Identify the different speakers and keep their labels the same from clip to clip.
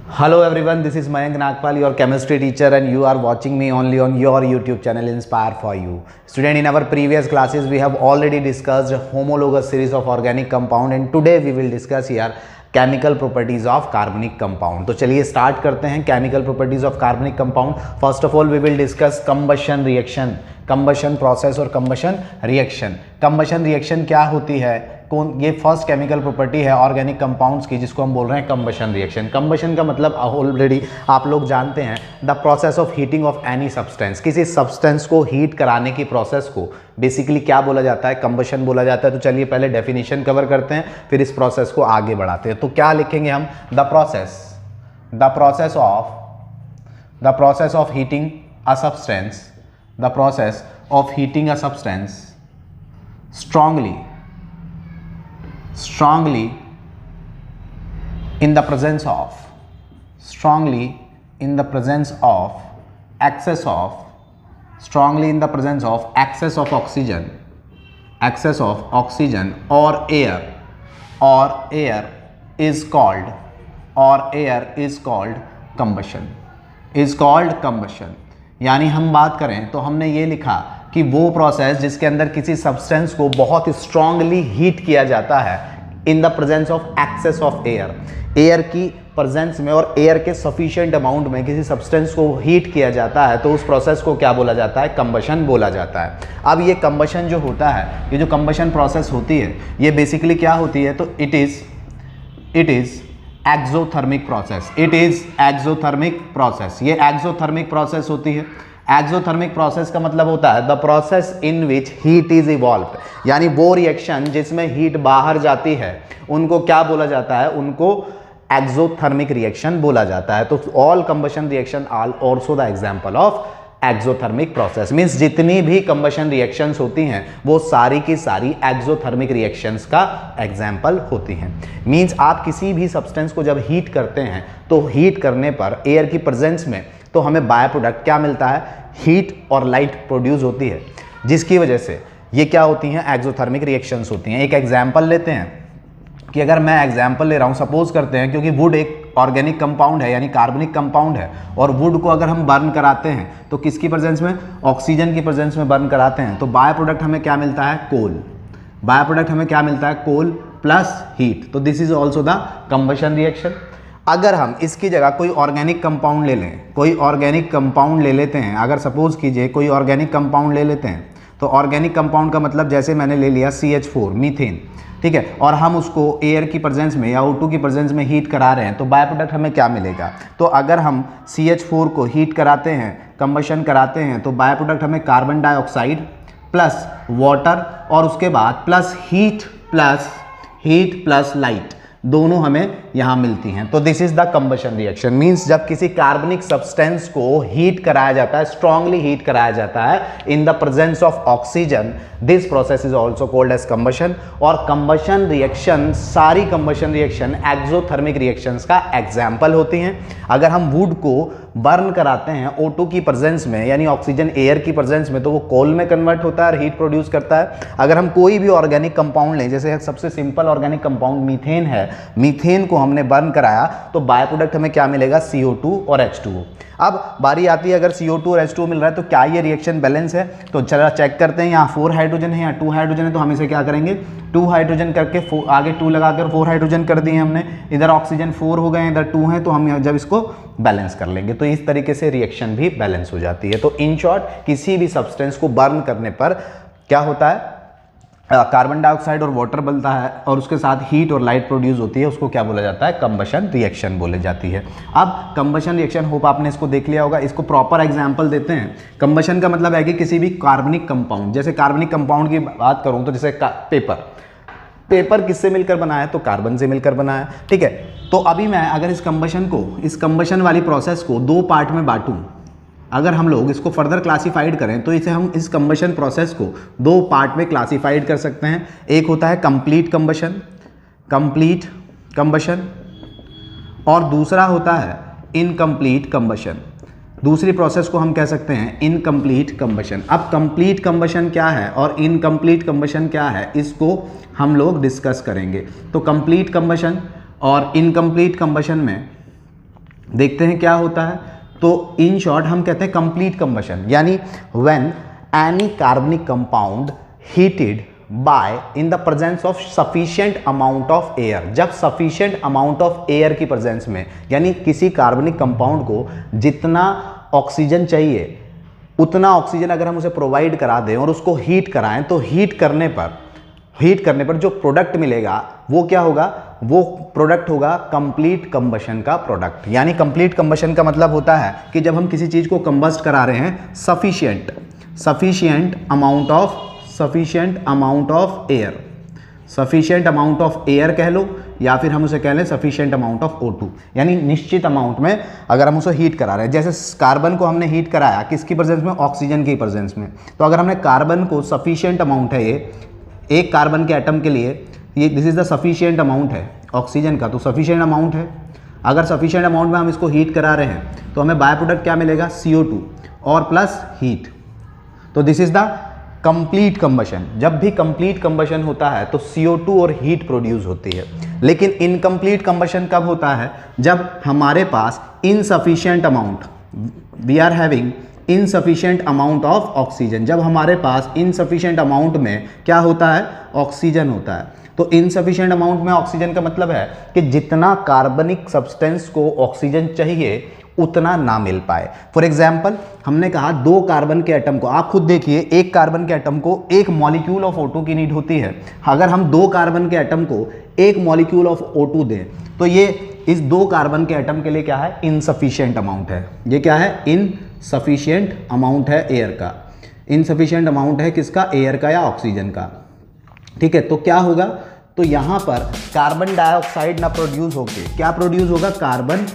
Speaker 1: Hello everyone, this is Mayank Nagpal, your chemistry teacher, and you are watching me only on your YouTube channel Inspire for You. Student, in our previous classes we have already discussed homologous series of organic compound and today we will discuss here chemical properties of कार्बनिक compound. तो चलिए start करते हैं chemical properties of कार्बनिक compound. First of all we will discuss combustion reaction, combustion process और combustion reaction. Combustion reaction क्या होती है, कौन, ये फर्स्ट केमिकल प्रॉपर्टी है ऑर्गेनिक कंपाउंड्स की जिसको हम बोल रहे हैं कंबशन रिएक्शन। कंबशन का मतलब ऑलरेडी आप लोग जानते हैं, the process of heating of any substance. किसी सब्सटेंस को हीट कराने की प्रोसेस को बेसिकली क्या बोला जाता है, कंबशन बोला जाता है। तो चलिए पहले डेफिनेशन कवर करते हैं, फिर इस प्रोसेस को आगे बढ़ाते हैं। तो क्या लिखेंगे हम, the process of heating a substance, the process of heating a substance strongly in the presence of excess of oxygen or air is called combustion। यानी हम बात करें तो हमने ये लिखा कि वो प्रोसेस जिसके अंदर किसी सब्सटेंस को बहुत स्ट्रांगली हीट किया जाता है in the presence of excess of air की प्रेजेंस में और एयर के सफिशिएंट अमाउंट में किसी सब्सटेंस को हीट किया जाता है, तो उस प्रोसेस को क्या बोला जाता है, कंबशन बोला जाता है। अब ये कंबशन जो होता है, ये जो कंबशन प्रोसेस होती है, ये बेसिकली क्या होती है, तो इट इज एक्सोथर्मिक प्रोसेस। ये एक्सोथर्मिक प्रोसेस होती है। एक्सोथर्मिक प्रोसेस का मतलब होता है the process in which heat is evolved, यानी वो रिएक्शन जिसमें हीट बाहर जाती है उनको क्या बोला जाता है, उनको एक्सोथर्मिक रिएक्शन बोला जाता है। तो all combustion reaction are also the example of exothermic process. Means जितनी भी कंबशन रिएक्शंस होती हैं वो सारी की सारी एक्सोथर्मिक रिएक्शंस का एग्जांपल होती हैं। मींस आप किसी भी सब्सटेंस को जब हीट करते हैं तो हीट करने पर एयर की प्रेजेंस में तो हमें बाय प्रोडक्ट क्या मिलता है, हीट और लाइट प्रोड्यूस होती है, जिसकी वजह से ये क्या होती हैं, एक्सोथर्मिक रिएक्शंस होती हैं। एक एग्जांपल लेते हैं कि अगर मैं एग्जांपल ले रहा हूँ, सपोज करते हैं क्योंकि वुड एक ऑर्गेनिक कंपाउंड है यानी कार्बनिक कंपाउंड है, और वुड को अगर हम बर्न कराते हैं तो किसकी प्रेजेंस में, ऑक्सीजन की प्रेजेंस में बर्न कराते हैं, तो बाय प्रोडक्ट हमें क्या मिलता है, कोल प्लस हीट। तो this is also the combustion reaction. अगर हम इसकी जगह कोई ऑर्गेनिक कंपाउंड ले लेते हैं, अगर सपोज कीजिए कोई ऑर्गेनिक कंपाउंड ले लेते हैं, तो ऑर्गेनिक कंपाउंड का मतलब जैसे मैंने ले लिया CH4 मीथेन, ठीक है, और हम उसको एयर की प्रेजेंस में या O2 की प्रेजेंस में हीट करा रहे हैं, तो बाय प्रोडक्ट हमें क्या मिलेगा। तो अगर हम CH4 को हीट कराते हैं, कंबशन कराते हैं, तो बाय प्रोडक्ट हमें कार्बन डाइऑक्साइड प्लस वाटर और उसके बाद प्लस हीट प्लस लाइट, दोनों हमें यहां मिलती हैं। तो this is the combustion reaction. Means जब किसी कार्बनिक सब्सटेंस को हीट कराया जाता है, स्ट्रांगली हीट कराया जाता है in the presence of oxygen, this process is also called as combustion. और कंबशन रिएक्शन, सारी कंबशन रिएक्शन एक्सोथर्मिक रिएक्शंस का एग्जाम्पल होती हैं। अगर हम वुड को बर्न कराते हैं O2 की प्रेजेंस में यानी ऑक्सीजन एयर की प्रेजेंस में, तो वो कोल में कन्वर्ट होता है और हीट प्रोड्यूस करता है। अगर हम कोई भी ऑर्गेनिक कंपाउंड लें, जैसे सबसे सिंपल ऑर्गेनिक कंपाउंड मीथेन है, मीथेन को हमने बर्न कराया तो बाय प्रोडक्ट हमें क्या मिलेगा, CO2 और H2O। अब बारी आती है, अगर CO2 और H2O मिल रहा है तो क्या ये रिएक्शन बैलेंस है, तो चला चेक करते हैं। यहाँ 4 हाइड्रोजन है, यहाँ 2 हाइड्रोजन है, तो हम इसे क्या करेंगे, 2 हाइड्रोजन करके आगे 2 लगाकर 4 हाइड्रोजन कर दिए हमने। इधर ऑक्सीजन 4 हो गए, इधर 2 हैं, तो हम जब इसको बैलेंस कर लेंगे तो इस तरीके से रिएक्शन भी बैलेंस हो जाती है। तो इन शॉर्ट, किसी भी सब्सटेंस को बर्न करने पर क्या होता है, कार्बन डाइऑक्साइड और वाटर बनता है और उसके साथ हीट और लाइट प्रोड्यूस होती है, उसको क्या बोला जाता है, कंबशन रिएक्शन बोले जाती है। अब कंबशन रिएक्शन, होप आपने इसको देख लिया होगा। इसको प्रॉपर एग्जांपल देते हैं। कंबशन का मतलब है कि किसी भी कार्बनिक कंपाउंड, जैसे कार्बनिक कंपाउंड की बात करूं तो जैसे पेपर किससे मिलकर बना है, तो कार्बन से मिलकर बना है, ठीक है। तो अभी मैं अगर इस कंबशन वाली प्रोसेस को 2 पार्ट में बांटूं, अगर हम लोग इसको फर्दर क्लासिफाइड करें तो इसे हम इस कंबशन प्रोसेस को 2 पार्ट में क्लासिफाइड कर सकते हैं। एक होता है कंप्लीट कंबशन और दूसरा होता है इनकम्प्लीट कंबशन। दूसरी प्रोसेस को हम कह सकते हैं इनकम्प्लीट कंबशन। अब कंप्लीट कंबशन क्या है और इनकम्प्लीट कंबशन क्या है, इसको हम लोग डिस्कस करेंगे। तो कंप्लीट कंबशन और इनकम्प्लीट कंबशन में देखते हैं क्या होता है। तो इन शॉर्ट हम कहते हैं कंप्लीट कंबशन, यानी व्हेन एनी कार्बनिक compound heated bye in the presence of sufficient amount of air, जब सफिशिएंट अमाउंट ऑफ एयर की प्रेजेंस में, यानी किसी कार्बनिक कंपाउंड को जितना ऑक्सीजन चाहिए उतना ऑक्सीजन अगर हम उसे प्रोवाइड करा दें और उसको हीट कराएं, तो हीट करने पर जो प्रोडक्ट मिलेगा वो क्या होगा, वो प्रोडक्ट होगा कंप्लीट कंबशन का प्रोडक्ट। यानी कंप्लीट कंबशन का मतलब होता है कि जब हम किसी चीज़ को कंबस्ट करा रहे हैं सफिशिएंट अमाउंट ऑफ एयर कह लो, या फिर हम उसे कह लें सफिशिएंट अमाउंट ऑफ O2, यानी निश्चित अमाउंट में अगर हम उसे हीट करा रहे हैं। जैसे कार्बन को हमने हीट कराया किसकी प्रेजेंस में, ऑक्सीजन की प्रेजेंस में। तो अगर हमने कार्बन को सफिशिएंट अमाउंट है, ये एक कार्बन के एटम के लिए ये this is the sufficient amount है ऑक्सीजन का, तो सफिशिएंट अमाउंट है। अगर सफिशिएंट अमाउंट में हम इसको हीट करा रहे हैं तो हमें बाय प्रोडक्ट क्या मिलेगा, CO2 और प्लस हीट। तो this is the complete combustion. जब भी कंप्लीट कंबशन होता है तो CO2 और हीट प्रोड्यूस होती है। लेकिन इनकम्प्लीट कंबशन कब होता है, जब हमारे पास insufficient amount, we are having insufficient amount of oxygen, जब हमारे पास इनसफिशिएंट अमाउंट में क्या होता है, ऑक्सीजन होता है। तो इनसफिशिएंट अमाउंट में ऑक्सीजन का मतलब है कि जितना कार्बनिक सब्सटेंस को ऑक्सीजन चाहिए उतना ना मिल पाए। फॉर एग्जाम्पल हमने कहा 2 कार्बन के एटम को, आप खुद देखिए, एक कार्बन के एटम को 1 मॉलिक्यूल ऑफ O2 की नीड होती है। अगर हम 2 कार्बन के एटम को 1 मॉलिक्यूल ऑफ O2 दें तो ये इस 2 कार्बन के एटम के लिए क्या है, इनसफिशिएंट अमाउंट है। ये क्या है, इनसफिशिएंट अमाउंट है एयर का, इनसफिशिएंट अमाउंट है किसका, एयर का या ऑक्सीजन का। ठीक है, तो क्या होगा, तो यहाँ पर कार्बन डाइऑक्साइड ना प्रोड्यूस होके क्या प्रोड्यूस होगा, कार्बन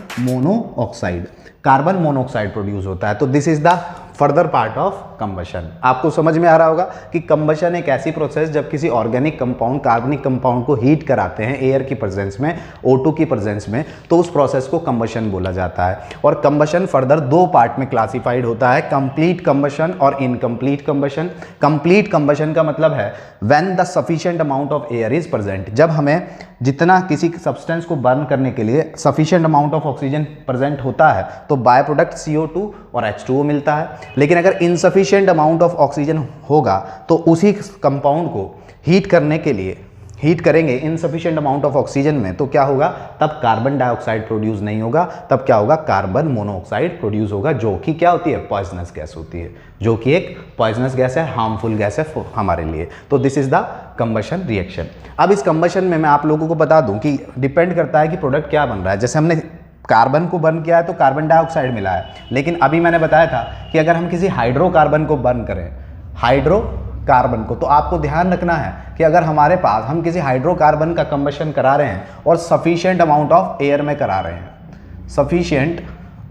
Speaker 1: मोनोऑक्साइड प्रोड्यूस होता है। तो this is the further part of combustion. आपको समझ में आ रहा होगा कि कंबशन एक ऐसी प्रोसेस जब किसी ऑर्गेनिक कंपाउंड, कार्बनिक कंपाउंड को हीट कराते हैं एयर की प्रेजेंस में, O2 की प्रेजेंस में, तो उस प्रोसेस को कंबशन बोला जाता है। और कंबशन फर्दर 2 पार्ट में क्लासिफाइड होता है, कंप्लीट कंबशन और इनकम्प्लीट कंबशन। कंप्लीट कंबशन का मतलब है when the sufficient amount of air is present, जब हमें जितना किसी सब्सटेंस को बर्न करने के लिए sufficient amount of oxygen present होता है तो बाय प्रोडक्ट CO2 और H2O मिलता है। लेकिन अगर इनसफिशिएंट अमाउंट ऑफ ऑक्सीजन होगा तो उसी कंपाउंड को हीट करने के लिए हीट करेंगे इनसफिशिएंट अमाउंट ऑफ ऑक्सीजन में, तो क्या होगा, तब कार्बन डाइऑक्साइड प्रोड्यूस नहीं होगा, तब क्या होगा, कार्बन मोनोऑक्साइड प्रोड्यूस होगा, जो कि क्या होती है, पॉइजनस गैस होती है, जो कि एक पॉइजनस गैस है, हार्मफुल गैस है हमारे लिए। तो this is the combustion reaction. अब इस कंबशन में मैं आप लोगों को बता दूं कि डिपेंड करता है कि प्रोडक्ट क्या बन रहा है। जैसे हमने कार्बन को बर्न किया है तो कार्बन डाइऑक्साइड मिला है, लेकिन अभी मैंने बताया था कि अगर हम किसी हाइड्रोकार्बन को बर्न करें, हाइड्रोकार्बन को, तो आपको ध्यान रखना है कि अगर हमारे पास हम किसी हाइड्रोकार्बन का कंबशन करा रहे हैं और सफिशिएंट अमाउंट ऑफ एयर में करा रहे हैं, सफिशिएंट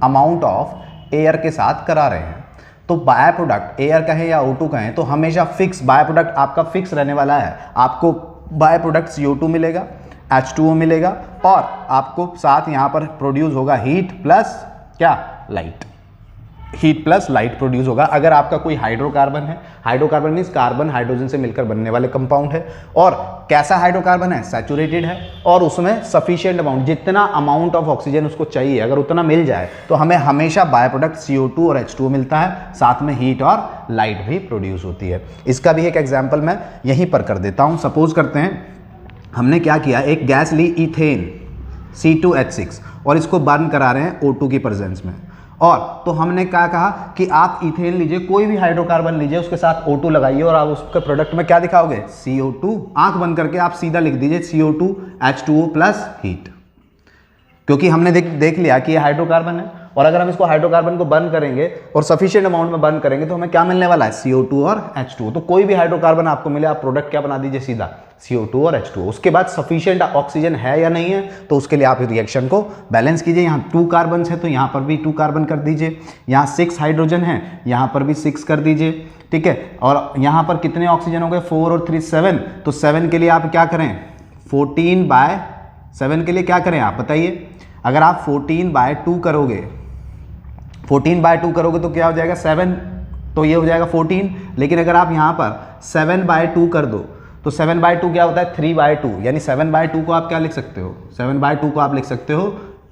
Speaker 1: अमाउंट ऑफ एयर के साथ करा रहे हैं, तो बाय प्रोडक्ट एयर कहें या O2 कहें तो हमेशा फिक्स बाय प्रोडक्ट आपका फिक्स रहने वाला है। आपको बाय प्रोडक्ट CO2 मिलेगा, H2O मिलेगा और आपको साथ यहाँ पर प्रोड्यूस होगा हीट प्लस क्या, light, heat plus light produce होगा। अगर आपका कोई हाइड्रोकार्बन है, हाइड्रोकार्बन मीन्स कार्बन हाइड्रोजन से मिलकर बनने वाले कंपाउंड है, और कैसा हाइड्रोकार्बन है, सैचुरेटेड है, और उसमें सफिशिएंट अमाउंट, जितना अमाउंट ऑफ ऑक्सीजन उसको चाहिए अगर उतना मिल जाए तो हमें हमेशा बाय प्रोडक्ट CO2 और H2O मिलता है, साथ में हीट और लाइट भी प्रोड्यूस होती है। इसका भी एक एग्जाम्पल मैं यहीं पर कर देता हूँ। सपोज करते हैं हमने क्या किया, एक गैस ली इथेन C2H6 और इसको बर्न करा रहे हैं O2 की प्रेजेंस में, और तो हमने क्या कहा कि आप इथेन लीजिए, कोई भी हाइड्रोकार्बन लीजिए, उसके साथ O2 लगाइए और आप उसके प्रोडक्ट में क्या दिखाओगे, CO2। आंख बंद करके आप सीधा लिख दीजिए CO2 H2O प्लस हीट, क्योंकि हमने देख लिया कि ये हाइड्रोकार्बन है, और अगर हम इसको हाइड्रोकार्बन को बर्न करेंगे और सफिशिएंट अमाउंट में बर्न करेंगे तो हमें क्या मिलने वाला है, CO2 और H2O। तो कोई भी हाइड्रोकार्बन आपको मिले, आप प्रोडक्ट क्या बना दीजिए, सीधा CO2 और H2O। उसके बाद सफिशिएंट ऑक्सीजन है या नहीं है, तो उसके लिए आप रिएक्शन को बैलेंस कीजिए। यहाँ 2 कार्बन है तो यहाँ पर भी 2 कार्बन कर दीजिए, यहाँ 6 हाइड्रोजन है, यहाँ पर भी 6 कर दीजिए, ठीक है। और यहाँ पर कितने ऑक्सीजन हो गए, 4 और 3 7, तो 7 के लिए आप क्या करें, 14/7 के लिए क्या करें आप बताइए। अगर आप 14/2 करोगे, 14/2 करोगे तो क्या हो जाएगा, 7, तो ये हो जाएगा 14। लेकिन अगर आप यहाँ पर 7/2 कर दो तो 7/2 क्या होता है, 3/2, यानी 7/2 को आप क्या लिख सकते हो, 7/2 को आप लिख सकते हो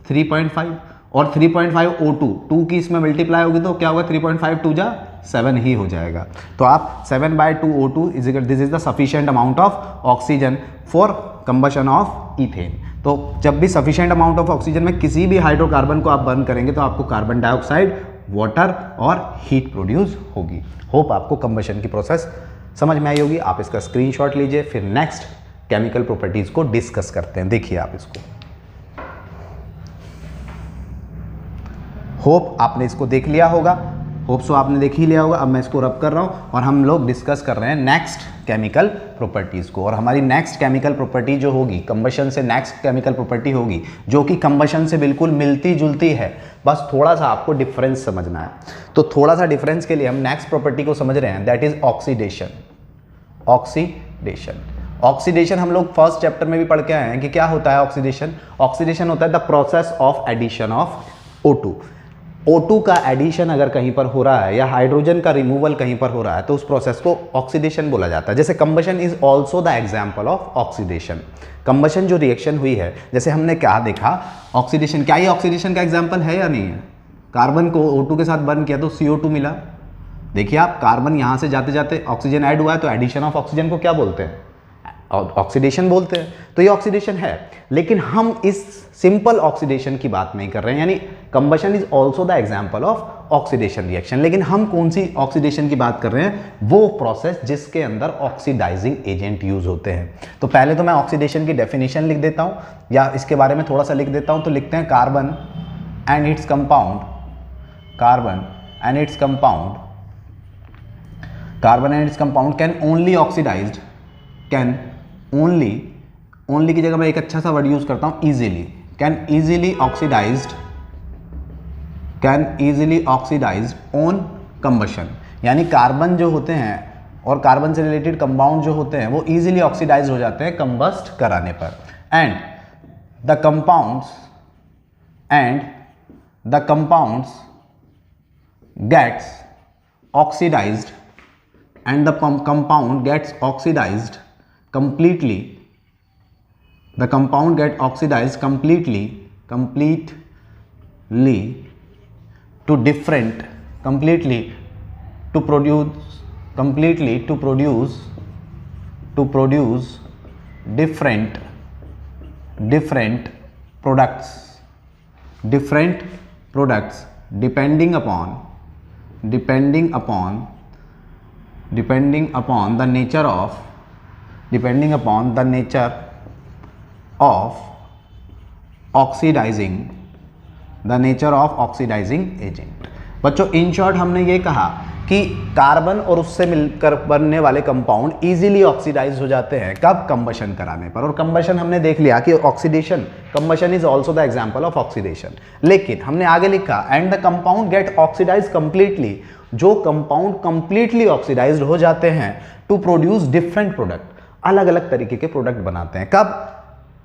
Speaker 1: 3.5, और 3.5 O2 2 की इसमें मल्टीप्लाई होगी तो क्या होगा 3.5 2 जा 7 ही हो जाएगा। तो आप 7/2 O2 this is the sufficient amount of oxygen for combustion of ethane. तो जब भी सफिशिएंट अमाउंट ऑफ ऑक्सीजन में किसी भी हाइड्रोकार्बन को आप बर्न करेंगे तो आपको कार्बन डाइऑक्साइड, वाटर और हीट प्रोड्यूस होगी। होप आपको कंबशन की प्रोसेस समझ में आई होगी। आप इसका स्क्रीनशॉट लीजिए, फिर नेक्स्ट केमिकल प्रॉपर्टीज को डिस्कस करते हैं। देखिए आप इसको, होप आपने इसको देख लिया होगा, होप सो आपने देख ही लिया होगा। अब मैं इसको रब कर रहा हूँ और हम लोग डिस्कस कर रहे हैं नेक्स्ट केमिकल प्रॉपर्टीज़ को। और हमारी नेक्स्ट केमिकल प्रॉपर्टी जो होगी, कंबशन से नेक्स्ट केमिकल प्रॉपर्टी होगी जो कि कंबशन से बिल्कुल मिलती जुलती है, बस थोड़ा सा आपको डिफरेंस समझना है। तो थोड़ा सा डिफरेंस के लिए हम नेक्स्ट प्रॉपर्टी को समझ रहे हैं, that is oxidation. Oxidation oxidation हम लोग फर्स्ट चैप्टर में भी पढ़ के आए हैं कि क्या होता है ऑक्सीडेशन। ऑक्सीडेशन होता है the process of addition of O2। O2 का एडिशन अगर कहीं पर हो रहा है या हाइड्रोजन का रिमूवल कहीं पर हो रहा है तो उस प्रोसेस को ऑक्सीडेशन बोला जाता है। जैसे combustion is also the example of oxidation. Combustion जो रिएक्शन हुई है, जैसे हमने क्या देखा, ऑक्सीडेशन, क्या ये ऑक्सीडेशन का एग्जाम्पल है या नहीं है? कार्बन को O2 के साथ बर्न किया तो CO2 मिला। देखिए आप, कार्बन यहाँ से जाते जाते ऑक्सीजन ऐड हुआ है तो एडिशन ऑफ ऑक्सीजन को क्या बोलते हैं? ऑक्सीडेशन बोलते हैं। तो ये ऑक्सीडेशन है, लेकिन हम इस सिंपल ऑक्सीडेशन की बात नहीं कर रहे हैं, यानी combustion is also the example of oxidation reaction. लेकिन हम कौन सी ऑक्सीडेशन की बात कर रहे हैं? वो प्रोसेस जिसके अंदर ऑक्सीडाइजिंग एजेंट यूज होते हैं। तो पहले तो मैं ऑक्सीडेशन की डेफिनेशन लिख देता हूं या इसके बारे में थोड़ा सा लिख देता हूं। तो लिखते हैं carbon and its compound, carbon and its compound, carbon and its compound can only oxidized, can only की जगह मैं एक अच्छा सा वर्ड यूज करता हूं, easily, can easily oxidized on combustion. यानी कार्बन जो होते हैं और कार्बन से रिलेटेड कंपाउंड जो होते हैं वो इजीली ऑक्सीडाइज हो जाते हैं कंबस्ट कराने पर। And the compounds gets oxidized and the compound gets oxidized completely, the compound get oxidized completely to different, completely to produce different products depending upon the nature of oxidizing agent। बच्चों in short हमने ये कहा कि carbon और उससे मिलकर बनने वाले कंपाउंड इजीली ऑक्सीडाइज हो जाते हैं, कब? कंबशन कराने पर। और कंबशन हमने देख लिया कि oxidation, combustion is also the example of oxidation. लेकिन हमने आगे लिखा and the compound get oxidize completely, जो कंपाउंड कंप्लीटली ऑक्सीडाइज्ड हो जाते हैं टू प्रोड्यूस डिफरेंट प्रोडक्ट, अलग अलग तरीके के प्रोडक्ट बनाते हैं। कब?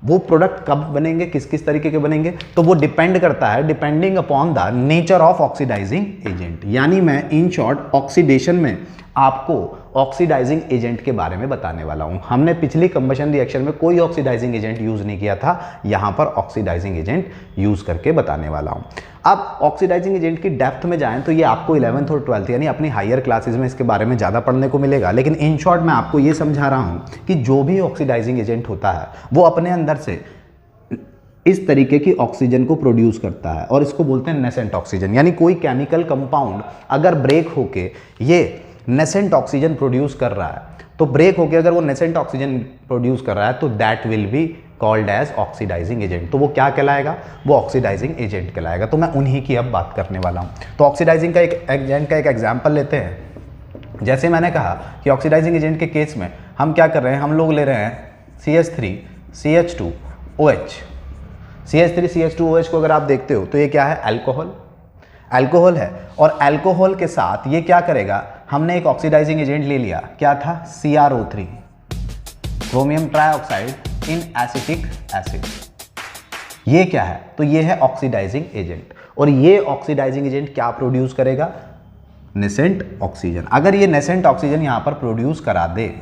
Speaker 1: वो प्रोडक्ट कब बनेंगे, किस किस तरीके के बनेंगे, तो वो डिपेंड करता है depending upon the nature of oxidizing agent. यानी मैं इन शॉर्ट ऑक्सीडेशन में आपको ऑक्सीडाइजिंग एजेंट के बारे में बताने वाला हूं। हमने पिछली कंबशन रिएक्शन में कोई ऑक्सीडाइजिंग एजेंट यूज नहीं किया था, यहां पर ऑक्सीडाइजिंग एजेंट यूज करके बताने वाला हूं। अब ऑक्सीडाइजिंग एजेंट की डेप्थ में जाएं तो ये आपको 11th और 12th यानी अपनी हायर क्लासेस में इसके बारे में ज़्यादा पढ़ने को मिलेगा। लेकिन इन शॉर्ट मैं आपको ये समझा रहा हूँ कि जो भी ऑक्सीडाइजिंग एजेंट होता है वो अपने अंदर से इस तरीके की ऑक्सीजन को प्रोड्यूस करता है और इसको बोलते हैं नेसेंट ऑक्सीजन। यानी कोई केमिकल कंपाउंड अगर ब्रेक होके ये नेसेंट ऑक्सीजन प्रोड्यूस कर रहा है, तो ब्रेक होके अगर वो नेसेंट ऑक्सीजन प्रोड्यूस कर रहा है तो that will be called as oxidizing agent. तो वो क्या कहलाएगा? वो ऑक्सीडाइजिंग एजेंट कहलाएगा। तो मैं उन्हीं की अब बात करने वाला हूँ। तो ऑक्सीडाइजिंग का एक एजेंट का एक एग्जाम्पल लेते हैं। जैसे मैंने कहा कि ऑक्सीडाइजिंग एजेंट के केस में हम क्या कर रहे हैं, हम लोग ले रहे हैं CH3CH2OH। CH3CH2OH को अगर आप देखते हो तो ये क्या है? अल्कोहल है। और अल्कोहल के साथ ये क्या करेगा, हमने एक ऑक्सीडाइजिंग एजेंट ले लिया, क्या था? CrO3, क्रोमियम ट्राइऑक्साइड इन एसिटिक एसिड। ये क्या है? तो ये है ऑक्सीडाइजिंग एजेंट। और ये ऑक्सीडाइजिंग एजेंट क्या प्रोड्यूस करेगा? Nascent oxygen. अगर ये नेसेंट ऑक्सीजन यहां पर प्रोड्यूस करा दे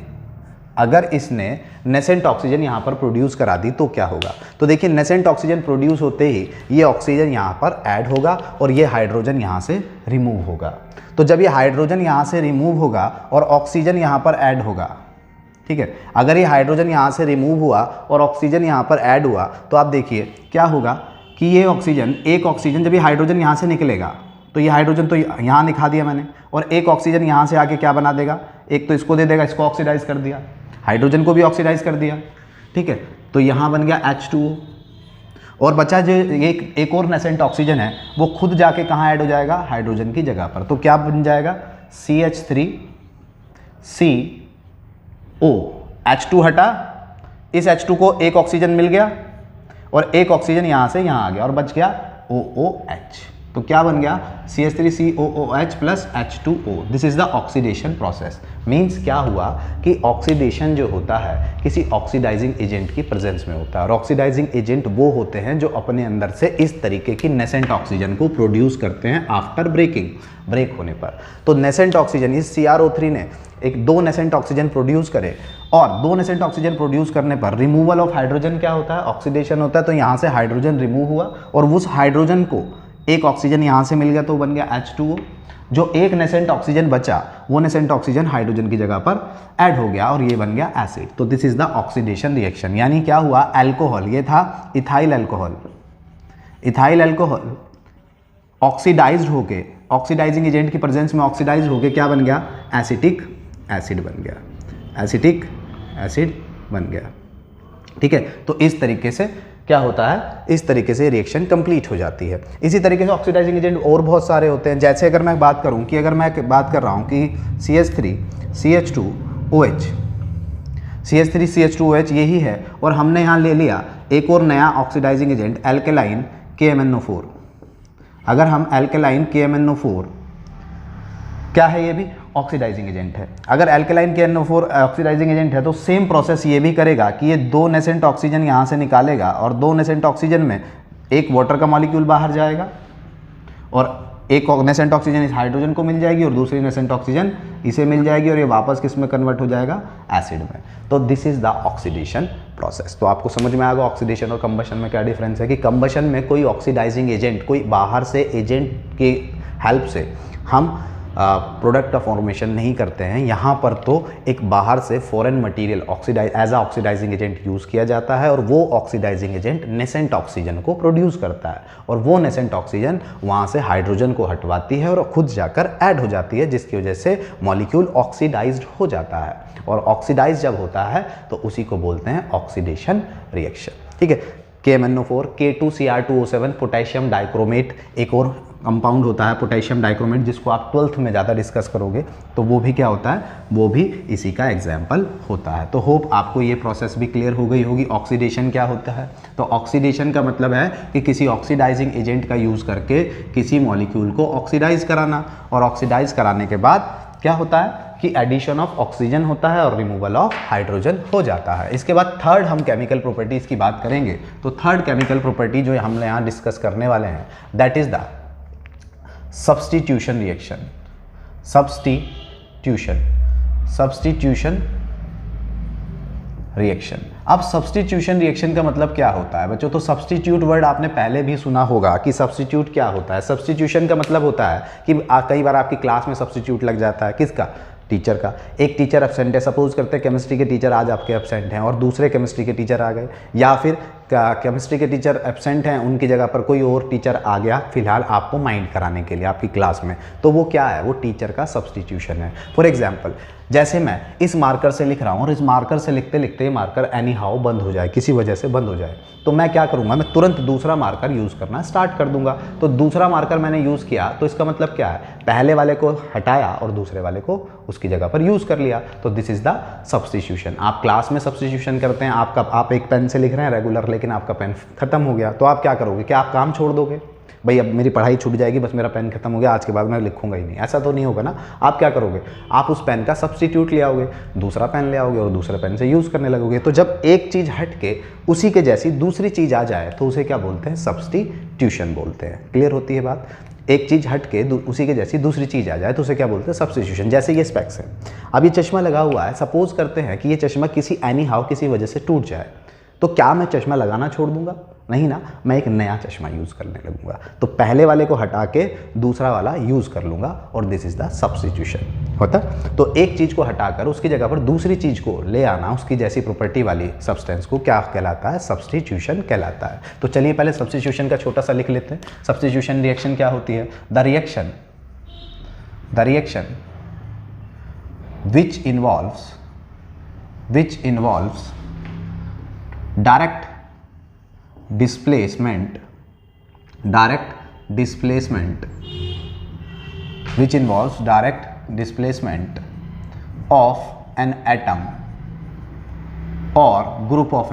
Speaker 1: अगर इसने नेसेंट ऑक्सीजन यहाँ पर प्रोड्यूस करा दी तो क्या होगा? तो देखिए नेसेंट ऑक्सीजन प्रोड्यूस होते ही ये ऑक्सीजन यहाँ पर ऐड होगा और ये हाइड्रोजन यहाँ से रिमूव होगा। तो जब ये हाइड्रोजन यहाँ से रिमूव होगा और ऑक्सीजन यहाँ पर ऐड होगा, ठीक है, अगर ये हाइड्रोजन यहाँ से रिमूव हुआ और ऑक्सीजन यहाँ पर ऐड हुआ तो आप देखिए क्या होगा कि ये ऑक्सीजन, एक ऑक्सीजन जब ये हाइड्रोजन यहाँ से निकलेगा तो ये हाइड्रोजन तो यहाँ दिखा दिया मैंने, और एक ऑक्सीजन यहाँ से आके क्या बना देगा, एक तो इसको दे देगा, इसको ऑक्सीडाइज कर दिया, हाइड्रोजन को भी ऑक्सीडाइज कर दिया, ठीक है, तो यहाँ बन गया H2O। और बचा जो एक और नेसेंट ऑक्सीजन है वो खुद जाके कहाँ ऐड हो जाएगा, हाइड्रोजन की जगह पर, तो क्या बन जाएगा CH3CO। H2 हटा, इस H2 को एक ऑक्सीजन मिल गया और एक ऑक्सीजन यहाँ से यहाँ आ गया और बच गया OOH। तो क्या बन गया CH3COOH plus H2O। This is the oxidation process. Means क्या हुआ कि ऑक्सीडेशन जो होता है किसी ऑक्सीडाइजिंग एजेंट की प्रेजेंस में होता है, और ऑक्सीडाइजिंग एजेंट वो होते हैं जो अपने अंदर से इस तरीके की नेसेंट ऑक्सीजन को प्रोड्यूस करते हैं आफ्टर ब्रेक होने पर। तो नेसेंट ऑक्सीजन, इस CrO3 ने दो नेसेंट ऑक्सीजन प्रोड्यूस करे, और दो नेसेंट ऑक्सीजन प्रोड्यूस करने पर रिमूवल ऑफ हाइड्रोजन क्या होता है, ऑक्सीडेशन होता है। तो यहाँ से हाइड्रोजन रिमूव हुआ और उस हाइड्रोजन को एक ऑक्सीजन यहाँ से मिल गया तो बन गया H2O। जो एक नेसेंट ऑक्सीजन बचा वो नेसेंट ऑक्सीजन हाइड्रोजन की जगह पर ऐड हो गया और ये बन गया एसिड। तो this is the oxidation reaction. यानी क्या हुआ, अल्कोहल, ये था ethyl alcohol, ethyl alcohol oxidized होके, ऑक्सीडाइजिंग एजेंट की प्रेजेंस में ऑक्सीडाइज होके क्या बन गया, एसिटिक एसिड बन गया, एसिटिक एसिड बन गया, ठीक है। तो इस तरीके से क्या होता है, इस तरीके से रिएक्शन कंप्लीट हो जाती है। इसी तरीके से ऑक्सीडाइजिंग एजेंट और बहुत सारे होते हैं। जैसे अगर मैं बात करूं कि अगर मैं बात कर रहा हूं कि CH3CH2OH, CH3CH2OH यही है, और हमने यहाँ ले लिया एक और नया ऑक्सीडाइजिंग एजेंट एल्केलाइन KMnO4। अगर हम एल्केलाइन KMnO4, क्या है, ये भी ऑक्सीडाइजिंग एजेंट है। अगर एल्केलाइन KMnO4 ऑक्सीडाइजिंग एजेंट है तो सेम प्रोसेस ये भी करेगा कि ये दो नेसेंट ऑक्सीजन यहाँ से निकालेगा और दो नेसेंट ऑक्सीजन में एक वाटर का मॉलिक्यूल बाहर जाएगा और एक नेसेंट ऑक्सीजन इस हाइड्रोजन को मिल जाएगी और दूसरी नेसेंट ऑक्सीजन इसे मिल जाएगी और ये वापस किस में कन्वर्ट हो जाएगा, एसिड में। तो this is the oxidation process. तो आपको समझ में आएगा ऑक्सीडेशन और कंबशन में क्या डिफरेंस है, कि कंबशन में कोई ऑक्सीडाइजिंग एजेंट, कोई बाहर से एजेंट की हेल्प से हम प्रोडक्ट का फॉर्मेशन नहीं करते हैं। यहाँ पर तो एक बाहर से foreign material as a oxidizing agent use किया जाता है और वो ऑक्सीडाइजिंग एजेंट नेसेंट ऑक्सीजन को प्रोड्यूस करता है और वो नेसेंट ऑक्सीजन वहाँ से हाइड्रोजन को हटवाती है और खुद जाकर ऐड हो जाती है, जिसकी वजह से मॉलिक्यूल ऑक्सीडाइज्ड हो जाता है। और ऑक्सीडाइज जब होता है तो उसी को बोलते हैं ऑक्सीडेशन रिएक्शन, ठीक है। KMnO4, K2Cr2O7 पोटेशियम डाइक्रोमेट एक और कंपाउंड होता है, पोटेशियम डाइक्रोमेट, जिसको आप 12th में ज़्यादा डिस्कस करोगे, तो वो भी क्या होता है, वो भी इसी का एग्जाम्पल होता है। तो होप आपको ये प्रोसेस भी क्लियर हो गई होगी। ऑक्सीडेशन क्या होता है, तो ऑक्सीडेशन का मतलब है कि किसी ऑक्सीडाइजिंग एजेंट का यूज़ करके किसी मॉलिक्यूल को ऑक्सीडाइज कराना, और ऑक्सीडाइज कराने के बाद क्या होता है कि एडिशन ऑफ ऑक्सीजन होता है और रिमूवल ऑफ हाइड्रोजन हो जाता है। इसके बाद थर्ड हम केमिकल प्रॉपर्टीज़ की बात करेंगे। तो थर्ड केमिकल प्रॉपर्टी जो हम यहाँ डिस्कस करने वाले हैं, that is the substitution reaction. Substitution reaction. अब सब्स्टिट्यूशन रिएक्शन का मतलब क्या होता है बच्चों, तो सब्स्टिट्यूट वर्ड आपने पहले भी सुना होगा कि सब्स्टिट्यूट क्या होता है। सब्स्टिट्यूशन का मतलब होता है कि कई बार आपकी क्लास में सब्स्टिट्यूट लग जाता है, किसका, टीचर का। एक टीचर एब्सेंट है, सपोज करते हैं केमिस्ट्री के टीचर आज आपके एब्सेंट हैं और दूसरे केमिस्ट्री के टीचर आ गए, या फिर केमिस्ट्री के टीचर एब्सेंट हैं, उनकी जगह पर कोई और टीचर आ गया फिलहाल आपको माइंड कराने के लिए आपकी क्लास में, तो वो क्या है, वो टीचर का सब्स्टिट्यूशन है। फॉर एग्जाम्पल, जैसे मैं इस मार्कर से लिख रहा हूँ और इस मार्कर से लिखते लिखते मार्कर एनी हाउ बंद हो जाए, किसी वजह से बंद हो जाए, तो मैं क्या करूँगा, मैं तुरंत दूसरा मार्कर यूज़ करना स्टार्ट कर दूंगा। तो दूसरा मार्कर मैंने यूज़ किया तो इसका मतलब क्या है, पहले वाले को हटाया और दूसरे वाले को उसकी जगह पर यूज़ कर लिया। तो दिस इज़ द सब्स्टिट्यूशन। आप क्लास में सब्स्टिट्यूशन करते हैं, आप एक पेन से लिख रहे हैं रेगुलर, लेकिन आपका पेन खत्म हो गया, तो आप क्या करोगे, क्या आप काम छोड़ दोगे, भाई अब मेरी पढ़ाई छूट जाएगी, बस मेरा पेन खत्म हो गया, आज के बाद मैं लिखूंगा ही नहीं, ऐसा तो नहीं होगा ना। आप क्या करोगे, आप उस पेन का सब्स्टिट्यूट ले आओगे, दूसरा पेन ले आओगे और दूसरे पेन से यूज़ करने लगोगे। तो जब एक चीज़ हट के उसी के जैसी दूसरी चीज़ आ जाए तो उसे क्या बोलते हैं, सब्स्टिट्यूशन बोलते हैं। क्लियर होती है बात। एक चीज़ हट के उसी के जैसी दूसरी चीज़ आ जाए तो उसे क्या बोलते हैं, सब्स्टिट्यूशन। जैसे ये स्पेक्स है, अब ये चश्मा लगा हुआ है, सपोज करते हैं कि ये चश्मा किसी एनी हाउ किसी वजह से टूट जाए, तो क्या मैं चश्मा लगाना छोड़ दूंगा? नहीं ना, मैं एक नया चश्मा यूज़ करने लगूंगा। तो पहले वाले को हटा के दूसरा वाला यूज़ कर लूँगा और दिस इज़ द सब्स्टिट्यूशन होता। तो एक चीज़ को हटाकर उसकी जगह पर दूसरी चीज़ को ले आना, उसकी जैसी प्रॉपर्टी वाली सब्सटेंस को क्या कहलाता है, सब्स्टिट्यूशन कहलाता है। तो चलिए पहले सब्स्टिट्यूशन का छोटा सा लिख लेते हैं। सब्स्टिट्यूशन रिएक्शन क्या होती है? The reaction which involves direct displacement which involves direct displacement of an atom or group of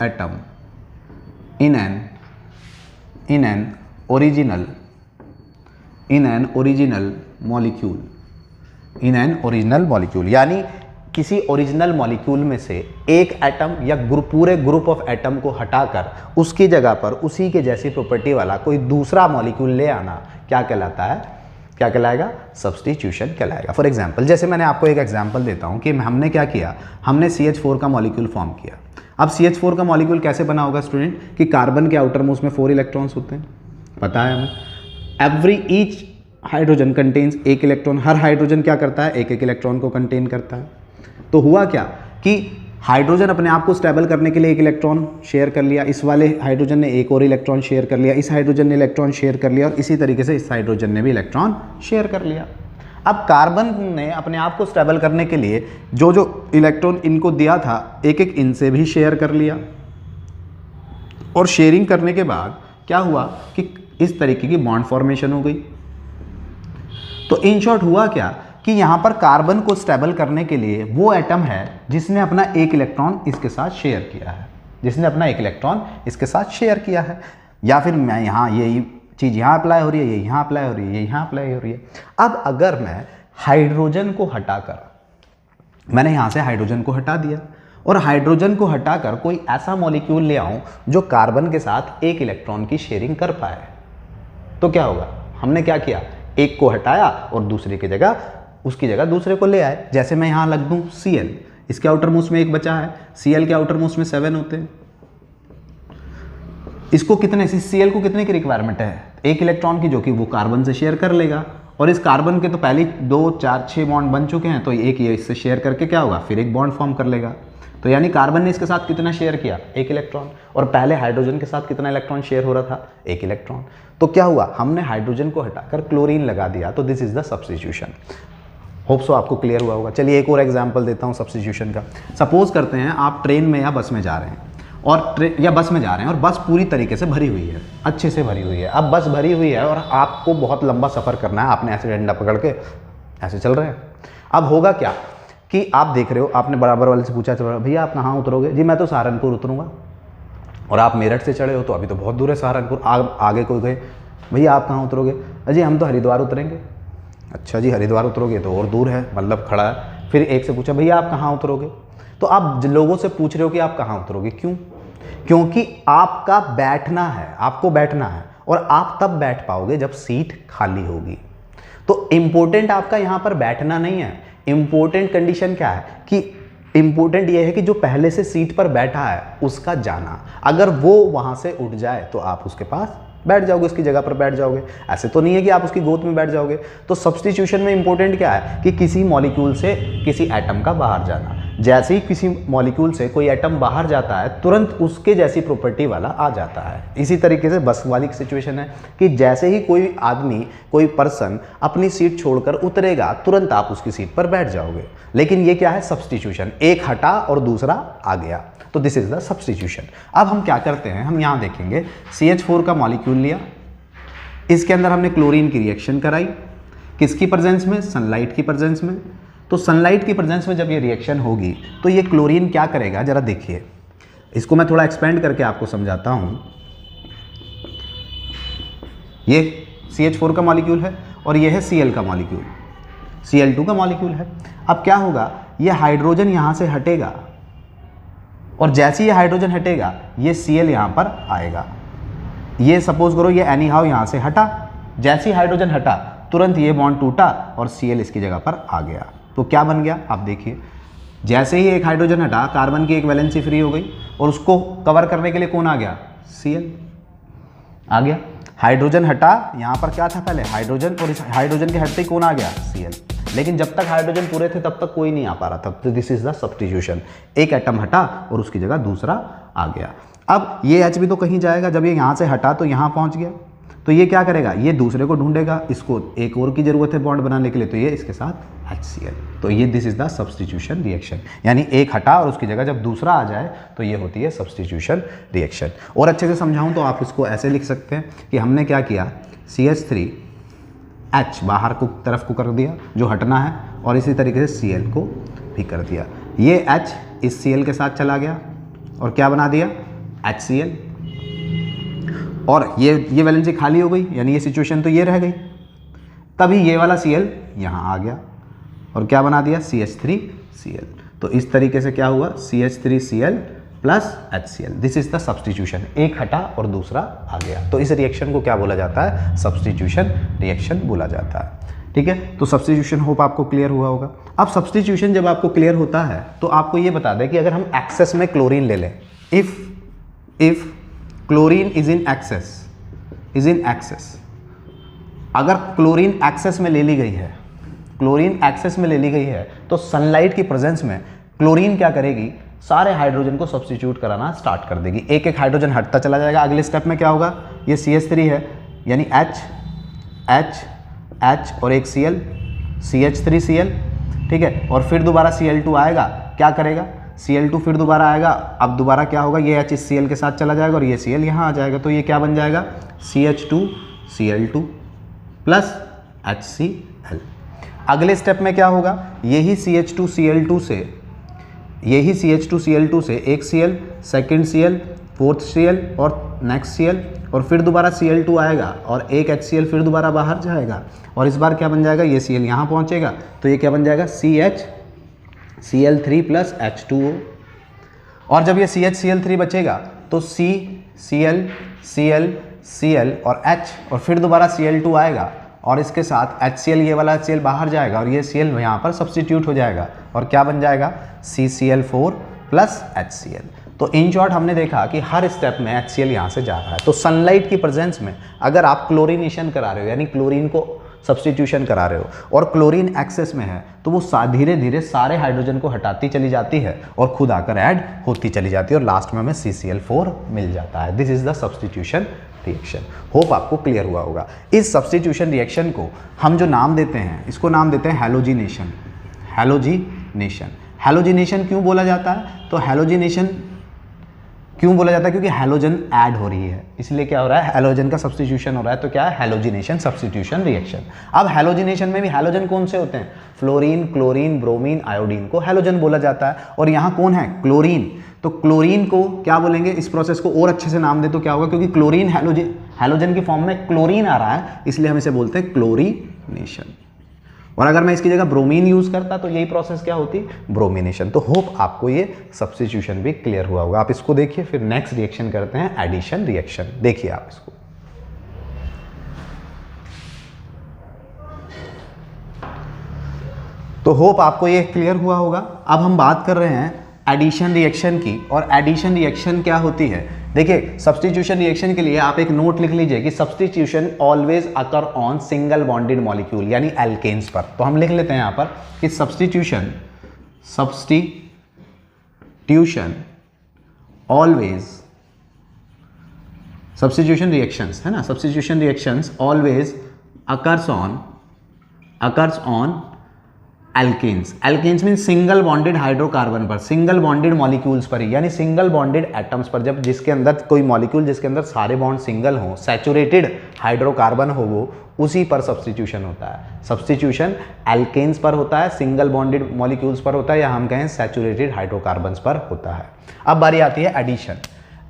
Speaker 1: atom in an original molecule, यानी किसी ओरिजिनल मॉलिक्यूल में से एक एटम या पूरे ग्रुप ऑफ एटम को हटाकर उसकी जगह पर उसी के जैसी प्रॉपर्टी वाला कोई दूसरा मॉलिक्यूल ले आना क्या कहलाता है? क्या कहलाएगा? सब्स्टिट्यूशन कहलाएगा। फॉर एग्जांपल, जैसे मैंने आपको एक एग्जांपल देता हूं कि हमने क्या किया, हमने CH4 का मॉलिक्यूल फॉर्म किया। अब CH4 का मॉलिक्यूल कैसे बना होगा स्टूडेंट, कि कार्बन के आउटर मोस्ट में 4 इलेक्ट्रॉन्स होते हैं, पता है हमें। ईच हाइड्रोजन कंटेन्स एक इलेक्ट्रॉन, हर हाइड्रोजन क्या करता है, एक इलेक्ट्रॉन को कंटेन करता है। तो हुआ क्या कि हाइड्रोजन अपने आप को स्टेबल करने के लिए एक इलेक्ट्रॉन शेयर कर लिया, इस वाले हाइड्रोजन ने एक और इलेक्ट्रॉन शेयर कर लिया, इस हाइड्रोजन ने इलेक्ट्रॉन शेयर कर लिया और इसी तरीके से इस हाइड्रोजन ने भी इलेक्ट्रॉन शेयर कर लिया। अब कार्बन ने अपने आप को स्टेबल करने के लिए जो जो इलेक्ट्रॉन इनको दिया था, एक एक इनसे भी शेयर कर लिया और शेयरिंग करने के बाद क्या हुआ कि इस तरीके की बॉन्ड फॉर्मेशन हो गई। तो इन शॉर्ट हुआ क्या कि यहाँ पर कार्बन को स्टेबल करने के लिए वो एटम है जिसने अपना एक इलेक्ट्रॉन इसके साथ शेयर किया है, या फिर मैं यहाँ यही चीज़ यहाँ अप्लाई हो रही है, ये यहाँ अप्लाई हो रही है, ये यहाँ अप्लाई हो रही है। अब अगर मैं हाइड्रोजन को हटाकर, मैंने यहाँ से हाइड्रोजन को हटा दिया और हाइड्रोजन को हटाकर कोई ऐसा मॉलिक्यूल ले आऊँ जो कार्बन के साथ एक इलेक्ट्रॉन की शेयरिंग कर पाए, तो क्या होगा? हमने क्या किया, एक को हटाया और दूसरे की जगह उसकी जगह दूसरे को ले आए। जैसे मैं यहाँ लग दूँ Cl, इसके आउटर मोस्ट में एक बचा है, Cl के आउटर मोस्ट में 7 होते हैं। इसको कितने, Cl को कितने की रिक्वायरमेंट है? एक इलेक्ट्रॉन की, जो कि वो कार्बन से शेयर कर लेगा। और इस कार्बन के तो पहले 2, 4, 6 बॉन्ड बन चुके हैं, तो एक ये इससे शेयर करके क्या होगा, फिर एक बॉन्ड फॉर्म कर लेगा। तो यानी कार्बन ने इसके साथ कितना शेयर किया, एक इलेक्ट्रॉन, और पहले हाइड्रोजन के साथ कितना इलेक्ट्रॉन शेयर हो रहा था, एक इलेक्ट्रॉन। तो क्या हुआ, हमने हाइड्रोजन को हटाकर क्लोरीन लगा दिया, तो this is the substitution. Hope so आपको क्लियर हुआ होगा। चलिए एक और एग्जांपल देता हूँ सब्स्टिट्यूशन का। सपोज करते हैं आप ट्रेन में या बस में जा रहे हैं और बस पूरी तरीके से भरी हुई है, अच्छे से भरी हुई है। अब बस भरी हुई है और आपको बहुत लंबा सफ़र करना है, आपने ऐसे डंडा पकड़ के ऐसे चल रहे हैं। अब होगा क्या कि आप देख रहे हो, आपने बराबर वाले से पूछा, भैया आप कहाँ उतरोगे? जी मैं तो सहारनपुर उतरूँगा। और आप मेरठ से चढ़े हो तो अभी तो बहुत दूर है सहारनपुर। आगे कोई गए, भैया आप कहाँ उतरोगे? अजी हम तो हरिद्वार उतरेंगे। अच्छा जी हरिद्वार उतरोगे तो और दूर है, मतलब खड़ा है। फिर एक से पूछा, भैया आप कहाँ उतरोगे? तो आप लोगों से पूछ रहे हो कि आप कहाँ उतरोगे, क्यों? क्योंकि आपका बैठना है, आपको बैठना है, और आप तब बैठ पाओगे जब सीट खाली होगी। तो इम्पोर्टेंट आपका यहाँ पर बैठना नहीं है, इम्पोर्टेंट कंडीशन क्या है कि इम्पोर्टेंट ये है कि जो पहले से सीट पर बैठा है उसका जाना। अगर वो वहाँ से उठ जाए तो आप उसके पास बैठ जाओगे, उसकी जगह पर बैठ जाओगे। ऐसे तो नहीं है कि आप उसकी गोद में बैठ जाओगे। तो सब्स्टिट्यूशन में इंपॉर्टेंट क्या है कि किसी मॉलिक्यूल से किसी एटम का बाहर जाना। जैसे ही किसी मॉलिक्यूल से कोई एटम बाहर जाता है तुरंत उसके जैसी प्रॉपर्टी वाला आ जाता है। इसी तरीके से बस वाली सिचुएशन है कि जैसे ही कोई आदमी, कोई पर्सन अपनी सीट छोड़कर उतरेगा तुरंत आप उसकी सीट पर बैठ जाओगे। लेकिन ये क्या है, सब्स्टिट्यूशन, एक हटा और दूसरा आ गया, तो दिस इज द सब्स्टिट्यूशन। अब हम क्या करते हैं, हम यहाँ देखेंगे CH4 का मॉलिक्यूल लिया, इसके अंदर हमने क्लोरीन की रिएक्शन कराई, किसकी प्रेजेंस में, सनलाइट की प्रेजेंस में। तो सनलाइट की प्रेजेंस में जब ये रिएक्शन होगी तो ये क्लोरीन क्या करेगा, जरा देखिए। इसको मैं थोड़ा एक्सपेंड करके आपको समझाता हूँ। ये CH4 का मॉलिक्यूल है और ये है Cl का मॉलिक्यूल, Cl2 का मॉलिक्यूल है। अब क्या होगा, ये हाइड्रोजन यहाँ से हटेगा और जैसे ही ये हाइड्रोजन हटेगा ये Cl यहाँ पर आएगा, ये सपोज करो ये एनी हाउ यहाँ से हटा, जैसे ही हाइड्रोजन हटा तुरंत ये बॉन्ड टूटा और Cl इसकी जगह पर आ गया। तो क्या बन गया आप देखिए, जैसे ही एक हाइड्रोजन हटा कार्बन की एक वैलेंसी फ्री हो गई और उसको कवर करने के लिए कौन आ गया, Cl आ गया। हाइड्रोजन हटा, यहाँ पर क्या था पहले हाइड्रोजन, और इस हाइड्रोजन के हटते ही कौन आ गया, Cl। लेकिन जब तक हाइड्रोजन पूरे थे तब तक कोई नहीं आ पा रहा था, तो दिस इज द सब्स्टिट्यूशन। एक एटम हटा और उसकी जगह दूसरा आ गया। अब ये H भी तो कहीं जाएगा, जब ये यहाँ से हटा तो यहाँ पहुँच गया, तो ये क्या करेगा, ये दूसरे को ढूंढेगा, इसको एक और की जरूरत है बॉन्ड बनाने के लिए, तो ये इसके साथ HCl। तो ये this is the substitution reaction, यानी एक हटा और उसकी जगह जब दूसरा आ जाए तो ये होती है सब्स्टिट्यूशन रिएक्शन। और अच्छे से समझाऊं तो आप इसको ऐसे लिख सकते हैं कि हमने क्या किया, CH3H बाहर को तरफ को कर दिया जो हटना है, और इसी तरीके से Cl को भी कर दिया। ये H इस Cl के साथ चला गया और क्या बना दिया, HCl, और ये वैलेंसी खाली हो गई, यानी ये सिचुएशन तो ये रह गई। तभी ये वाला Cl यहाँ आ गया और क्या बना दिया, CH3Cl। तो इस तरीके से क्या हुआ, CH3Cl plus HCl, this is the substitution. एक हटा और दूसरा आ गया, तो इस रिएक्शन को क्या बोला जाता है, सब्स्टिट्यूशन रिएक्शन बोला जाता है। ठीक है, तो सब्स्टिट्यूशन होप आपको क्लियर हुआ होगा। अब सब्स्टिट्यूशन जब आपको क्लियर होता है तो आपको ये बता दें कि अगर हम एक्सेस में क्लोरीन ले लें, if chlorine is in excess, अगर क्लोरीन एक्सेस में ले ली गई है, क्लोरीन एक्सेस में ले ली गई है, तो सनलाइट की प्रेजेंस में क्लोरीन क्या करेगी, सारे हाइड्रोजन को सब्स्टिट्यूट कराना स्टार्ट कर देगी। एक एक हाइड्रोजन हटता चला जाएगा। अगले स्टेप में क्या होगा, ये CH3 है, यानी H और एक Cl, CH3Cl, ठीक है, और फिर दोबारा Cl2 आएगा, क्या करेगा, Cl2 फिर दोबारा आएगा। अब दोबारा क्या होगा, ये H इस Cl के साथ चला जाएगा और ये Cl यहाँ आ जाएगा, तो ये क्या बन जाएगा, CH2Cl2 प्लस HCl। अगले स्टेप में क्या होगा, यही CH2Cl2 से एक Cl, second Cl, fourth Cl और नेक्स्ट Cl, और फिर दोबारा Cl2 आएगा और एक HCl फिर दोबारा बाहर जाएगा, और इस बार क्या बन जाएगा, ये Cl यहाँ पहुँचेगा, तो ये क्या बन जाएगा, CHCl3 प्लस H2O। और जब ये CHCl3 बचेगा तो CCl, Cl और H, और फिर दोबारा Cl2 आएगा और इसके साथ HCl, ये वाला HCl बाहर जाएगा और ये Cl यहाँ पर सब्स्टिट्यूट हो जाएगा, और क्या बन जाएगा, CCl4 प्लस HCl। तो इन शॉर्ट हमने देखा कि हर स्टेप में HCl यहाँ से जा रहा है। तो सनलाइट की प्रेजेंस में अगर आप क्लोरीनेशन करा रहे हो, यानी क्लोरीन को सब्स्टिट्यूशन करा रहे हो, और क्लोरीन एक्सेस में है, तो वो धीरे धीरे सारे हाइड्रोजन को हटाती चली जाती है और खुद आकर ऐड होती चली जाती है, और लास्ट में हमें CCl4 मिल जाता है। This is the substitution reaction. Hope आपको क्लियर हुआ होगा। इस सब्स्टिट्यूशन रिएक्शन को हम जो नाम देते हैं, इसको नाम देते हैं हैलोजिनेशन। हैलोजिनेशन क्यों बोला जाता है, तो हैलोजिनेशन क्यों बोला जाता है, क्योंकि हैलोजन ऐड हो रही है, इसलिए क्या हो रहा है, हैलोजन का सब्स्टिट्यूशन हो रहा है, तो क्या है, हैलोजिनेशन सब्स्टिट्यूशन रिएक्शन। अब हैलोजिनेशन में भी हैलोजन कौन से होते हैं, फ्लोरीन, क्लोरीन, ब्रोमीन, आयोडीन को हैलोजन बोला जाता है, और यहाँ कौन है, क्लोरीन। तो क्लोरीन को क्या बोलेंगे, इस प्रोसेस को और अच्छे से नाम दे तो क्या होगा, क्योंकि क्लोरीन हैलोजन की फॉर्म में क्लोरीन आ रहा है, इसलिए हम इसे बोलते हैं क्लोरीनेशन। और अगर मैं इसकी जगह ब्रोमीन यूज करता तो यही प्रोसेस क्या होती, ब्रोमिनेशन। तो होप आपको ये सब्स्टिट्यूशन भी क्लियर हुआ होगा। आप इसको देखिए, फिर नेक्स्ट रिएक्शन करते हैं एडिशन रिएक्शन। देखिए आप इसको, तो होप आपको ये क्लियर हुआ होगा। अब हम बात कर रहे हैं एडिशन रिएक्शन की, और एडिशन रिएक्शन क्या होती है। देखिए, सब्स्टिट्यूशन रिएक्शन के लिए आप एक नोट लिख लीजिए कि substitution always occur on single bonded molecule, यानी एल्केन्स पर। तो हम लिख लेते हैं यहाँ पर कि सब्स्टिट्यूशन ऑलवेज, सब्स्टिट्यूशन रिएक्शंस है ना, substitution reactions always occurs on alkanes. Alkanes mean single bonded hydrocarbon पर, सिंगल बॉन्डेड मॉलिक्यूल्स पर ही, यानी सिंगल बॉन्डेड एटम्स पर। जब जिसके अंदर कोई मॉलिक्यूल जिसके अंदर सारे बॉन्ड सिंगल हो, सैचुरेटेड हाइड्रोकार्बन हो, वो उसी पर सब्स्टिट्यूशन होता है। सब्स्टिट्यूशन एल्केन्स पर होता है, सिंगल बॉन्डेड मॉलिक्यूल्स पर होता है, या हम कहें सैचुरेटेड हाइड्रोकार्बन्स पर होता है। अब बारी आती है एडिशन।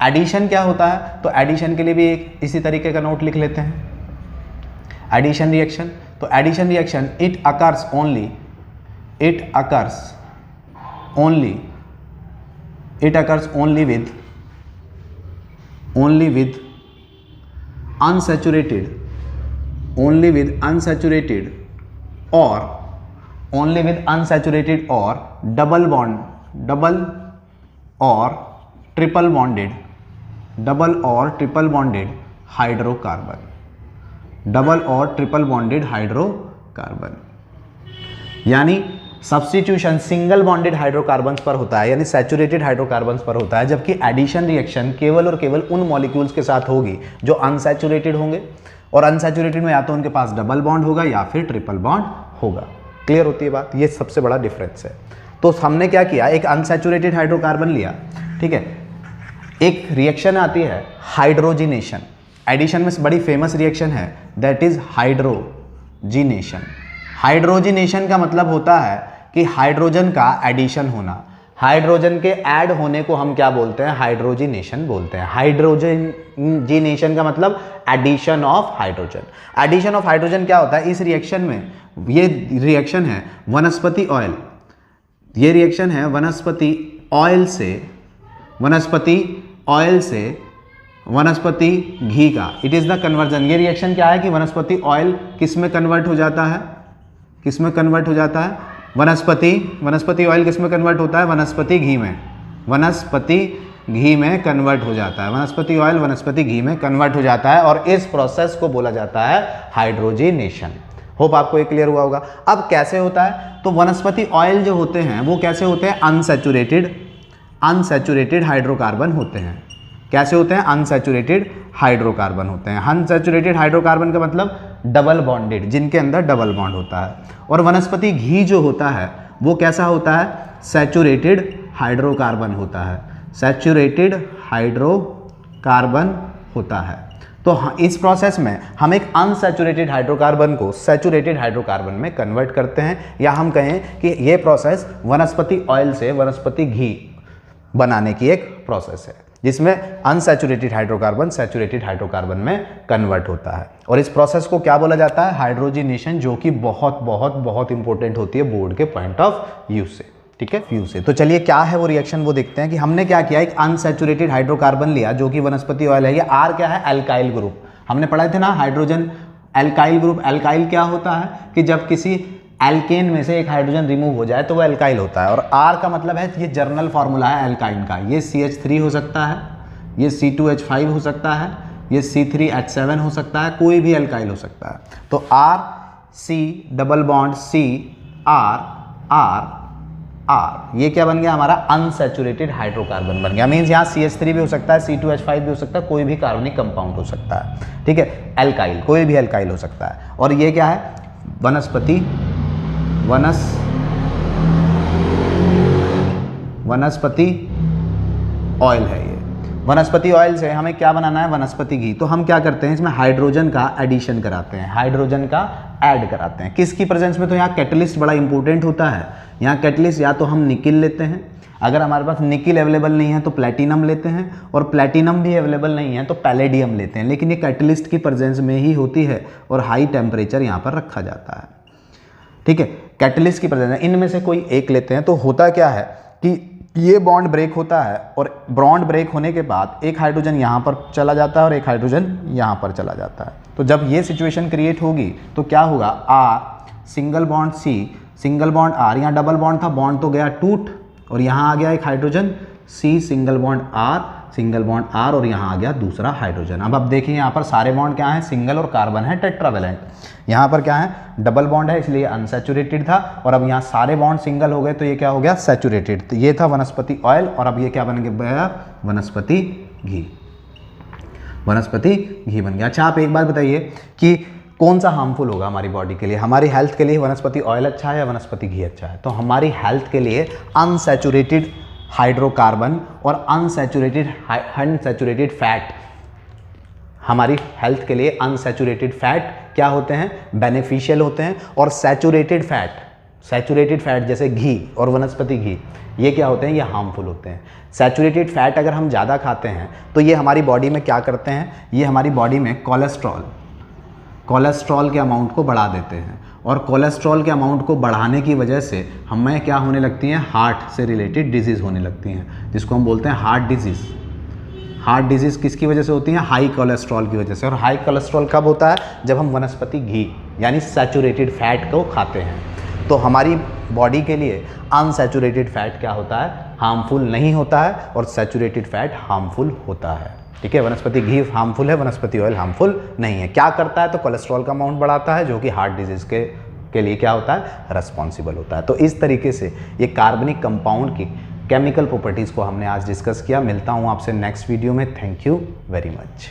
Speaker 1: एडिशन क्या होता है, तो एडिशन के लिए भी एक इसी तरीके का नोट लिख लेते हैं, एडिशन रिएक्शन। तो addition reaction it occurs only with unsaturated, only with unsaturated or double or triple bonded hydrocarbon, double और ट्रिपल बॉन्डेड हाइड्रोकार्बन। यानी सब्स्टिट्यूशन सिंगल बॉन्डेड हाइड्रोकार्बन्स पर होता है, यानी सैचुरेटेड हाइड्रोकार्बन्स पर होता है, जबकि एडिशन रिएक्शन केवल और केवल उन मॉलिक्यूल्स के साथ होगी जो अनसैचुरेटेड होंगे, और अनसैचुरेटेड में या तो उनके पास डबल बॉन्ड होगा या फिर ट्रिपल बॉन्ड होगा। क्लियर होती है बात? ये सबसे बड़ा डिफरेंस है। तो हमने क्या किया, एक अनसैचुरेटेड हाइड्रोकार्बन लिया, ठीक है, एक रिएक्शन आती है हाइड्रोजिनेशन, एडिशन में बड़ी फेमस रिएक्शन है, दैट इज हाइड्रोजिनेशन। हाइड्रोजिनेशन का मतलब होता है कि हाइड्रोजन का एडिशन होना, हाइड्रोजन के ऐड होने को हम क्या बोलते हैं, हाइड्रोजिनेशन बोलते हैं। हाइड्रोजिनेशन का मतलब addition of hydrogen. Addition of hydrogen क्या होता है इस रिएक्शन में, ये रिएक्शन है वनस्पति ऑयल, ये रिएक्शन है वनस्पति ऑयल से वनस्पति घी का। It is the conversion. ये रिएक्शन क्या है कि वनस्पति ऑयल किस में कन्वर्ट हो जाता है, किस में कन्वर्ट हो जाता है, वनस्पति ऑयल किस में कन्वर्ट होता है, वनस्पति घी में, वनस्पति घी में कन्वर्ट हो जाता है, वनस्पति ऑयल वनस्पति घी में कन्वर्ट हो जाता है, और इस प्रोसेस को बोला जाता है हाइड्रोजिनेशन। होप आपको ये क्लियर हुआ होगा। अब कैसे होता है, तो वनस्पति ऑयल जो होते हैं वो कैसे होते हैं, अनसैचुरेटेड हाइड्रोकार्बन होते हैं। कैसे होते हैं, अनसैचुरेटेड हाइड्रोकार्बन होते हैं। अनसैचुरेटेड हाइड्रोकार्बन का मतलब डबल बॉन्डेड, जिनके अंदर डबल बॉन्ड होता है। और वनस्पति घी जो होता है वो कैसा होता है, सैचुरेटेड हाइड्रोकार्बन होता है, सैचुरेटेड हाइड्रोकार्बन होता है। तो इस प्रोसेस में हम एक अनसैचुरेटेड हाइड्रोकार्बन को सैचुरेटेड हाइड्रोकार्बन में कन्वर्ट करते हैं, या हम कहें कि ये प्रोसेस वनस्पति ऑयल से वनस्पति घी बनाने की एक प्रोसेस है, जिसमें अनसैचुरेटेड हाइड्रोकार्बन सैचुरेटेड हाइड्रोकार्बन में कन्वर्ट होता है। और इस प्रोसेस को क्या बोला जाता है, हाइड्रोजिनेशन, जो कि बहुत बहुत बहुत इंपॉर्टेंट होती है बोर्ड के पॉइंट ऑफ व्यू से, ठीक है, व्यू से। तो चलिए क्या है वो रिएक्शन वो देखते हैं कि हमने क्या किया, एक अनसैचुरेटेड हाइड्रोकार्बन लिया जो कि वनस्पति ऑयल है। ये आर क्या है, एल्काइल ग्रुप। हमने पढ़ा थे ना हाइड्रोजन एल्काइल ग्रुप। एल्काइल क्या होता है कि जब किसी एल्केन में से एक हाइड्रोजन रिमूव हो जाए तो वो एल्काइल होता है। और आर का मतलब है, ये जर्नल फार्मूला है एल्काइन का, ये CH3 हो सकता है, ये C2H5 हो सकता है, ये C3H7 हो सकता है, कोई भी एल्काइल हो सकता है। तो R C double bond C R R R, ये क्या बन गया हमारा, अनसैचुरेटेड हाइड्रोकार्बन बन गया। मीन्स यहाँ CH3 भी हो सकता है, C2H5 भी हो सकता है, कोई भी कार्बनिक कंपाउंड हो सकता है, ठीक है, एल्काइल, कोई भी एल्काइल हो सकता है। और ये क्या है, वनस्पति ऑयल है। ये वनस्पति ऑयल से हमें क्या बनाना है, वनस्पति घी। तो हम क्या करते हैं, इसमें हाइड्रोजन का एडिशन कराते हैं, हाइड्रोजन का ऐड कराते हैं। किसकी प्रेजेंस में, तो यहाँ कैटलिस्ट बड़ा इंपॉर्टेंट होता है। यहाँ कैटलिस्ट या तो हम निकिल लेते हैं, अगर हमारे पास निकिल अवेलेबल नहीं है तो प्लेटिनम लेते हैं, और प्लेटिनम भी अवेलेबल नहीं है तो पैलेडियम लेते हैं। लेकिन ये कैटलिस्ट की प्रेजेंस में ही होती है और हाई टेम्परेचर यहाँ पर रखा जाता है, ठीक है, कैटलिस्ट की प्रेजेंस। इनमें से कोई एक लेते हैं। तो होता क्या है कि ये बॉन्ड ब्रेक होता है, और बॉन्ड ब्रेक होने के बाद एक हाइड्रोजन यहाँ पर चला जाता है और एक हाइड्रोजन यहाँ पर चला जाता है। तो जब ये सिचुएशन क्रिएट होगी तो क्या होगा, R single bond C single bond R, यहाँ डबल बॉन्ड था, बॉन्ड तो गया टूट, और यहाँ आ गया एक hydrogen C single bond R single bond R, और यहाँ आ गया दूसरा हाइड्रोजन। अब देखिए यहाँ पर सारे बॉन्ड क्या है, सिंगल, और कार्बन है टेट्रावेलेंट। यहाँ पर क्या है, डबल बॉन्ड है, इसलिए अनसैचुरेटेड था, और अब यहाँ सारे बॉन्ड सिंगल हो गए तो ये क्या हो गया, सैचुरेटेड। तो ये था वनस्पति ऑयल, और अब ये क्या बन गया, वनस्पति घी, वनस्पति घी बन गया। अच्छा आप एक बात बताइए कि कौन सा हार्मफुल होगा हमारी बॉडी के लिए, हमारी हेल्थ के लिए वनस्पति ऑयल अच्छा है या वनस्पति घी अच्छा है? तो हमारी हेल्थ के लिए अनसैचुरेटेड हाइड्रोकार्बन और अनसैचुरेटेड फैट, हमारी हेल्थ के लिए अनसैचुरेटेड फैट क्या होते हैं, बेनिफिशियल होते हैं। और सैचुरेटेड फैट जैसे घी और वनस्पति घी, ये क्या होते हैं, ये हार्मफुल होते हैं। सैचुरेटेड फैट अगर हम ज़्यादा खाते हैं तो ये हमारी बॉडी में क्या करते हैं, ये हमारी बॉडी में कोलेस्ट्रॉल के अमाउंट को बढ़ा देते हैं, और कोलेस्ट्रॉल के अमाउंट को बढ़ाने की वजह से हमें क्या होने लगती हैं, हार्ट से रिलेटेड डिजीज़ होने लगती हैं, जिसको हम बोलते हैं हार्ट डिजीज़। हार्ट डिजीज़ किसकी वजह से होती है? हाई कोलेस्ट्रॉल की वजह से। और हाई कोलेस्ट्रॉल कब होता है? जब हम वनस्पति घी यानी सैचुरेटेड फैट को खाते हैं। तो हमारी बॉडी के लिए अनसैचुरेटेड फैट क्या होता है? हार्मफुल नहीं होता है, और सैचुरेटेड फैट हार्मफुल होता है। ठीक है, वनस्पति घी हार्मफुल है, वनस्पति ऑयल हार्मफुल नहीं है। क्या करता है? तो कोलेस्ट्रॉल का अमाउंट बढ़ाता है, जो कि हार्ट डिजीज़ के लिए क्या होता है? रिस्पॉन्सिबल होता है। तो इस तरीके से ये कार्बनिक कंपाउंड की केमिकल प्रॉपर्टीज़ को हमने आज डिस्कस किया। मिलता हूँ आपसे नेक्स्ट वीडियो में। Thank you very much.